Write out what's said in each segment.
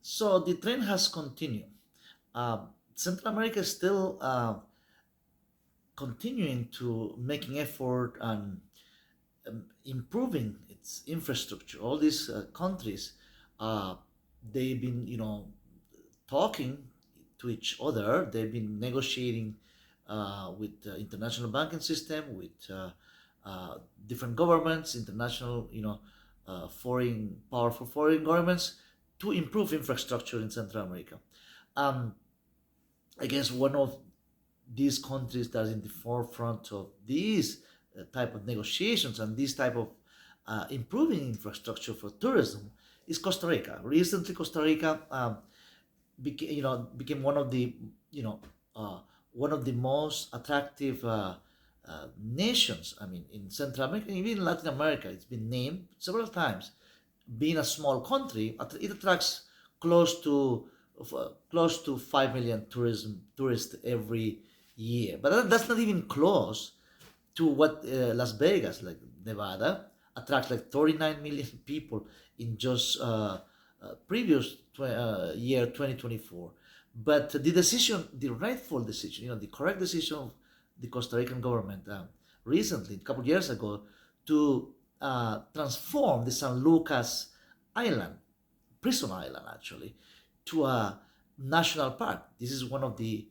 So the trend has continued. Central America is still continuing to making effort and improving its infrastructure. All these countries, uh, they've been, talking to each other. They've been negotiating with the international banking system, with uh, different governments, international, foreign powerful foreign governments to improve infrastructure in Central America. Um, I guess one of these countries that are in the forefront of these type of negotiations and this type of improving infrastructure for tourism is Costa Rica. Recently, Costa Rica became one of the you know uh, one of the most attractive nations. I mean, in Central America, even in Latin America, it's been named several times. Being a small country, it attracts close to close to 5 million tourists every year. But that's not even close to what Las Vegas, like Nevada, attracts like 39 million people in just previous year 2024. But the decision, the rightful decision, the correct decision of the Costa Rican government recently, a couple of years ago, to transform the San Lucas Island, prison island actually, to a national park. This is one of the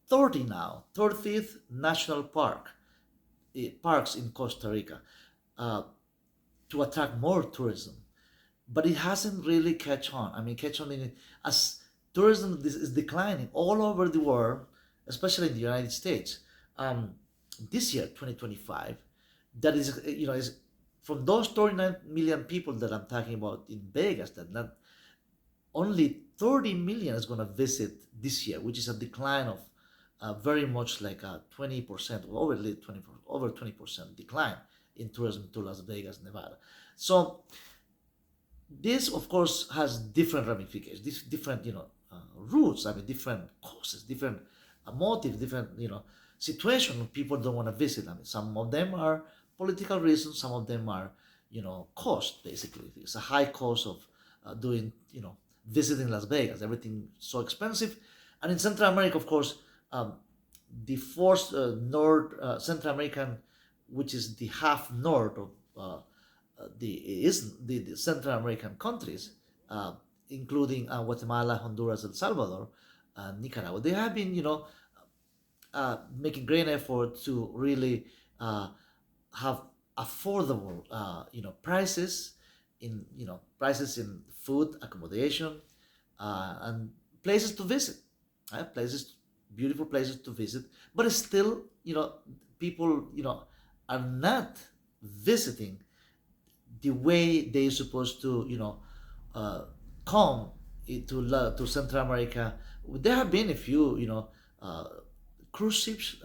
30 now, 30th national parks in Costa Rica, uh, to attract more tourism. But it hasn't really catch on. I mean, catch on as tourism is declining all over the world, especially in the United States. Um, this year, 2025, that is from those 39 million people that I'm talking about in Vegas, that not only 30 million is going to visit this year, which is a decline of very much like a 20%, over 20% decline in tourism to Las Vegas, Nevada. So this, of course, has different ramifications, different roots. I mean, different causes, different motives, different situation. People don't want to visit. I mean, some of them are political reasons. Some of them are cost. Basically, it's a high cost of doing visiting Las Vegas. Everything so expensive, and in Central America, of course, the fourth North Central American, which is the half north of the Central American countries, including Guatemala, Honduras, El Salvador, Nicaragua. They have been, making great effort to really have affordable, prices in food, accommodation, and places to visit. Places, beautiful places to visit, but still, people, are not visiting the way they're supposed to, uh, come to Central America. There have been a few, uh, cruise ships,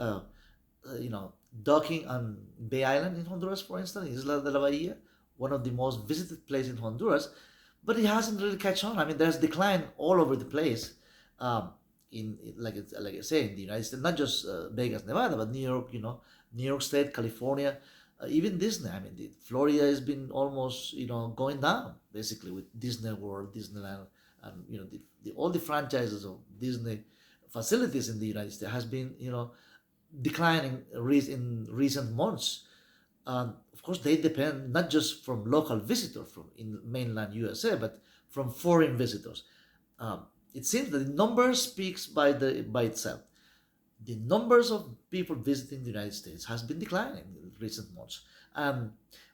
docking on Bay Island in Honduras, for instance, Isla de la Bahia, one of the most visited places in Honduras, but it hasn't really catch on. I mean, there's decline all over the place. Um, like I say, in the United States, not just Vegas, Nevada, but New York, New York State, California, even Disney. I mean, Florida has been almost going down basically with Disney World, Disneyland, and all the franchises of Disney facilities in the United States has been declining in recent months. Of course, they depend not just from local visitors from in mainland USA, but from foreign visitors. Um, it seems that the number speaks by itself. The numbers of people visiting the United States has been declining in recent months.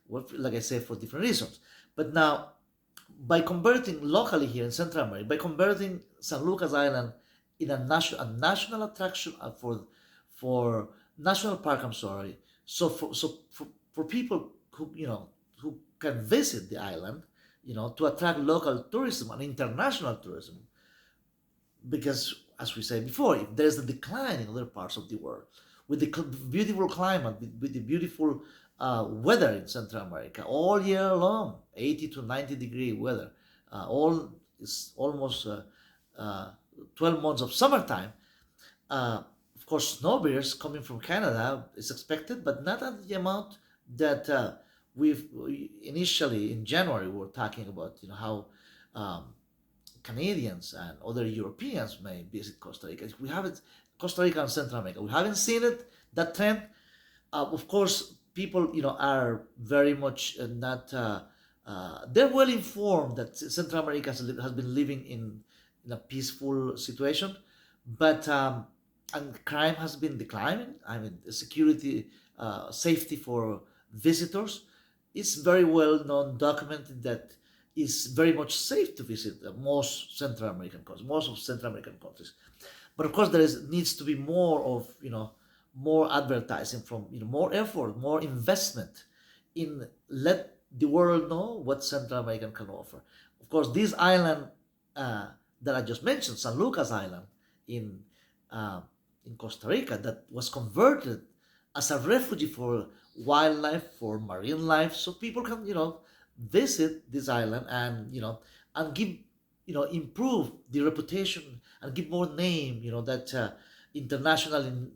Well, like I said, for different reasons. But now, by converting locally here in Central America, by converting San Lucas Island in a national attraction for national park. I'm sorry. So for people who can visit the island, to attract local tourism and international tourism, because as we said before, if there's a decline in other parts of the world with the beautiful climate, with the beautiful weather in Central America all year long, 80 to 90-degree weather, all is almost uh, 12 months of summertime. Of course, snowbears coming from Canada is expected, but not at the amount that we initially in January we were talking about. How um, Canadians and other Europeans may visit Costa Rica. We haven't Costa Rica and Central America. We haven't seen it that trend. Of course, people are very much not. They're well informed that Central America has been living in a peaceful situation, but and crime has been declining. I mean, the security, safety for visitors is very well known, documented that it's very much safe to visit most Central American countries, most of Central American countries. But of course, needs to be more of more advertising from more effort, more investment in let the world know what Central America can offer. Of course, this island that I just mentioned, San Lucas Island in uh, in Costa Rica, that was converted as a refuge for wildlife, for marine life, so people can visit this island and and give improve the reputation and give more name that international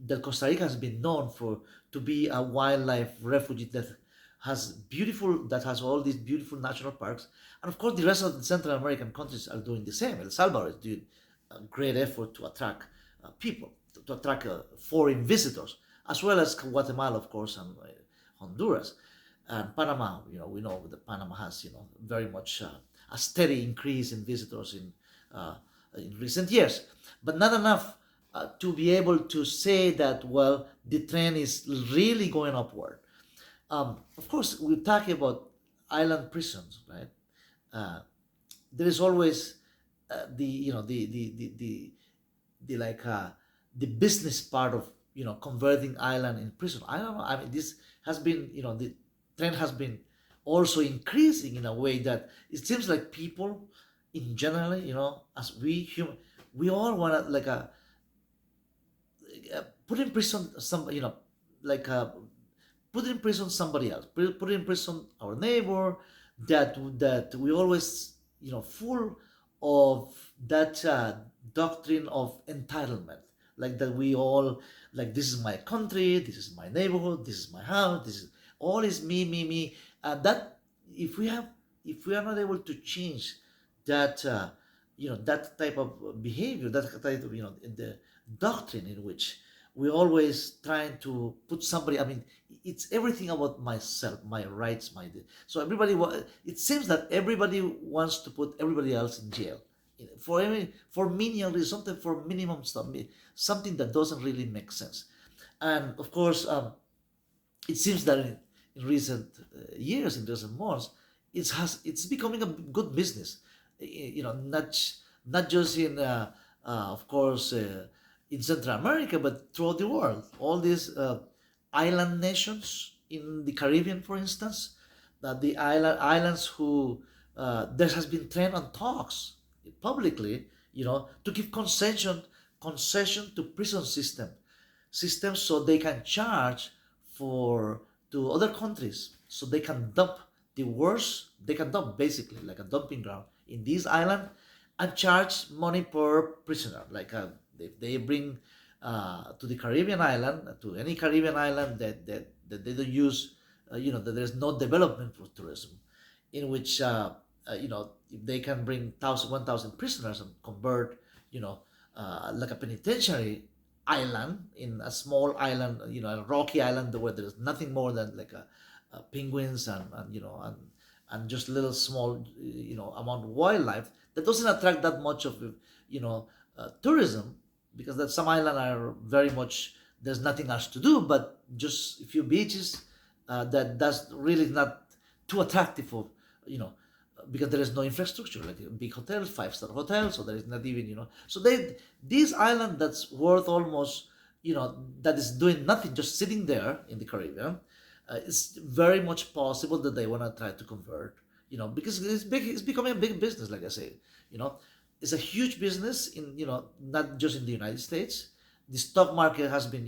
that Costa Rica has been known for to be a wildlife refuge that has all these beautiful national parks, and of course the rest of the Central American countries are doing the same. El Salvador is doing a great effort to attract people, to attract foreign visitors, as well as Guatemala, of course, and Honduras, and Panama. We know that Panama has very much a steady increase in visitors in recent years, but not enough to be able to say that, well, the trend is really going upward. Of course, we're talking about island prisons, right? Uh, there is always the the like the business part of converting island in prison. I don't know. I mean, this has been the trend has been also increasing in a way that it seems like people in general, as we human, we all want to like put in prison some like put in prison somebody else, put in prison our neighbor, that we always full of that doctrine of entitlement, like that we all like, this is my country, this is my neighborhood, this is my house, this is all is me, that if we are not able to change that that type of behavior, that type of the doctrine in which we always trying to put somebody. I mean, it's everything about myself, my rights, so everybody it seems that everybody wants to put everybody else in jail for menial reasons, something for minimum stuff, something that doesn't really make sense. And of course, it seems that in recent years, in recent months, it's becoming a good business. Not just in of course in Central America, but throughout the world. All these island nations in the Caribbean, for instance, that the islands who there has been trend on talks publicly, to give concession to prison systems, so they can charge for to other countries, so they can dump the worst. They can dump basically like a dumping ground in this island and charge money per prisoner. Like if they bring to the Caribbean island, to any Caribbean island that they don't use, that there's no development for tourism, in which if they can bring 1,000 prisoners and convert, like a penitentiary island, in a small island, a rocky island where there's nothing more than like penguins and just little small amount of wildlife that doesn't attract that much of tourism, because that some islands are very much, there's nothing else to do but just a few beaches, that's really not too attractive for because there is no infrastructure like big hotels, 5-star hotels, so there is not even so this island that's worth almost that is doing nothing, just sitting there in the Caribbean. It's very much possible that they want to try to convert, because it's big. It's becoming a big business, like I say. It's a huge business in not just in the United States. The stock market has been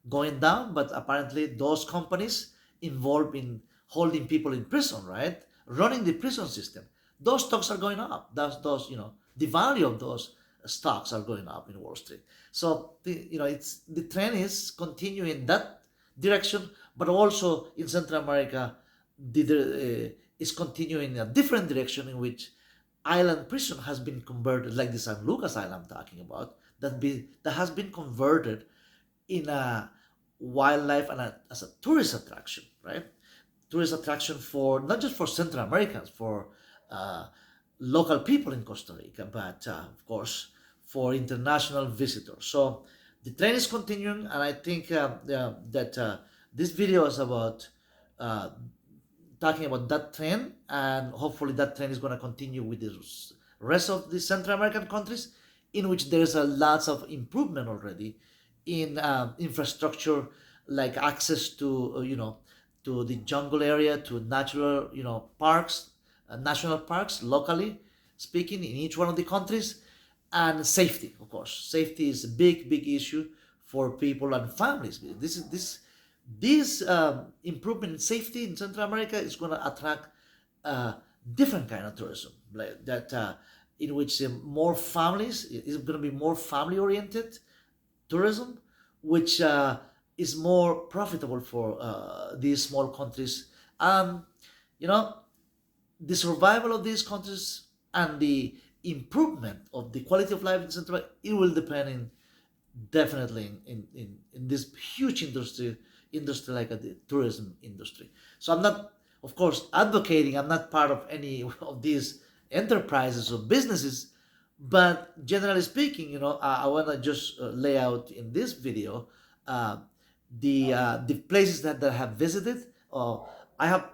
going down, but apparently those companies involved in holding people in prison, right, running the prison system, those stocks are going up. Those the value of those stocks are going up in Wall Street. So it's the trend is continuing that direction, but also in Central America, is continuing in a different direction, in which island prison has been converted, like the San Lucas Island I'm talking about, that has been converted in a wildlife and as a tourist attraction, right? Tourist attraction for not just for Central Americans, for uh, local people in Costa Rica, but of course for international visitors. So the train is continuing, and I think that this video is about uh, talking about that trend, and hopefully that trend is going to continue with the rest of the Central American countries, in which there is a lots of improvement already in infrastructure, like access to to the jungle area, to natural parks, national parks, locally speaking, in each one of the countries, and safety. Of course, safety is a big issue for people and families. This improvement in safety in Central America is going to attract uh, different kind of tourism, like that, in which more families, is going to be more family oriented tourism, which is more profitable for these small countries. You know, the survival of these countries and the improvement of the quality of life in Central America, it will depend in definitely in this huge industry like the tourism industry. So I'm not, of course, advocating, I'm not part of any of these enterprises or businesses, but generally speaking, I want to just lay out in this video uh, the places that I have visited. I have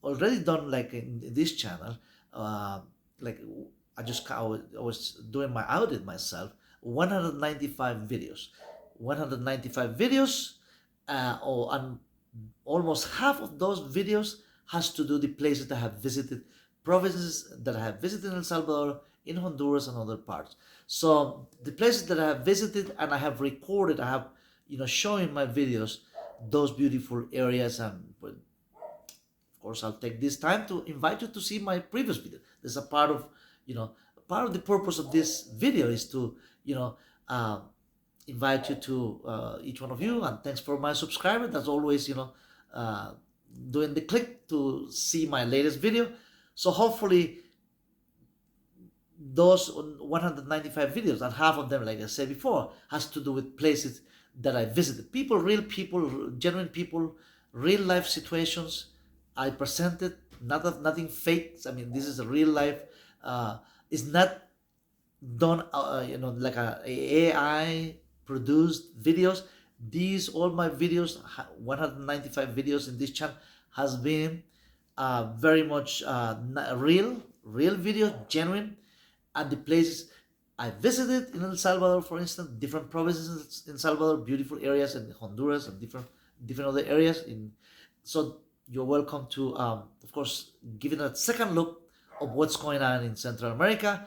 already done, like in this channel, uh, like I was doing my audit myself, 195 videos, 195 videos, and almost half of those videos has to do the places that I have visited, provinces that I have visited in El Salvador, in Honduras, and other parts. So the places that I have visited and I have recorded, I have showing my videos those beautiful areas. And of course, I'll take this time to invite you to see my previous video. There's a part of, part of the purpose of this video is to, uh, invite you to each one of you. And thanks for my subscriber that's always, uh, doing the click to see my latest video. So hopefully those 195 videos, and half of them, like I said before, has to do with places that I visited. Real people, genuine people, real life situations I presented, nothing fake. I mean, this is a real life. It's not done, like a AI produced videos. These all my videos, 195 videos in this channel, has been very much real video, genuine, and the places I visited in El Salvador, for instance, different provinces in El Salvador, beautiful areas in Honduras, and different other areas. So you're welcome to, of course, give it a second look of what's going on in Central America.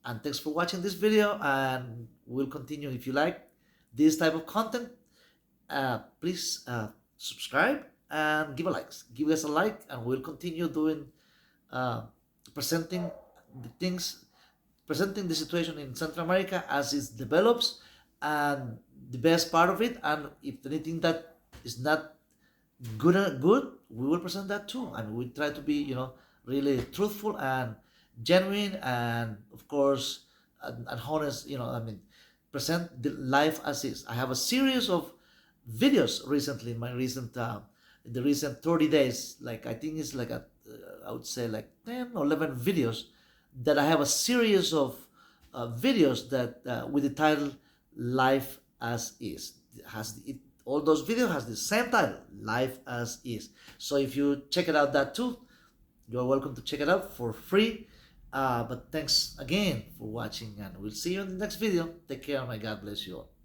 And thanks for watching this video, and we'll continue. If you like this type of content, please subscribe and give us a like, and we'll continue doing uh, presenting the things, presenting the situation in Central America as it develops, and the best part of it. And if anything that is not good, we will present that too. And we try to be, really truthful and genuine, and of course, and honest. I mean, present the life as is. I have a series of videos recently in my recent in the recent 30 days. Like, I think it's like I would say like 10 or 11 videos that I have a series of videos that with the title "Life as Is." All those videos has the same title, "Life as Is." So if you check it out, that too, you're welcome to check it out for free. But thanks again for watching, and we'll see you in the next video. Take care, and may God bless you all.